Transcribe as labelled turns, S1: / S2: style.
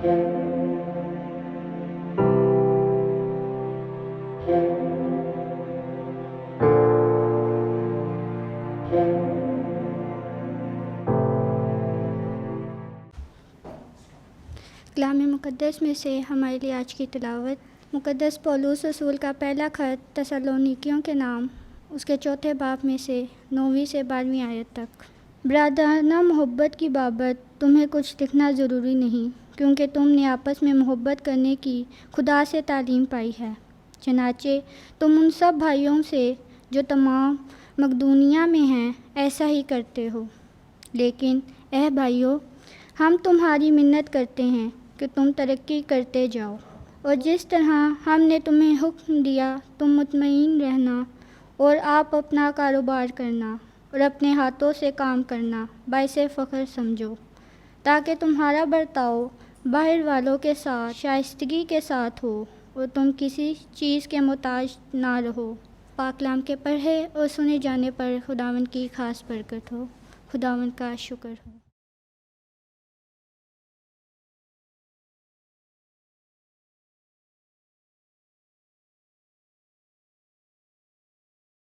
S1: کلام مقدس میں سے ہمارے لیے آج کی تلاوت مقدس پولس رسول کا پہلا خط تسالونیکیوں کے نام، اس کے چوتھے باب میں سے 9 سے 12 آیت تک۔ برادرانہ محبت کی بابت تمہیں کچھ لکھنا ضروری نہیں، کیونکہ تم نے آپس میں محبت کرنے کی خدا سے تعلیم پائی ہے۔ چنانچہ تم ان سب بھائیوں سے جو تمام مقدونیہ میں ہیں ایسا ہی کرتے ہو۔ لیکن اے بھائیو، ہم تمہاری منت کرتے ہیں کہ تم ترقی کرتے جاؤ، اور جس طرح ہم نے تمہیں حکم دیا تم مطمئن رہنا، اور آپ اپنا کاروبار کرنا اور اپنے ہاتھوں سے کام کرنا باعث فخر سمجھو، تاکہ تمہارا برتاؤ باہر والوں کے ساتھ شائستگی کے ساتھ ہو اور تم کسی چیز کے محتاج نہ رہو۔ پاک کلام کے پڑھے اور سنے جانے پر خداوند کی خاص برکت ہو۔ خداوند کا شکر ہو۔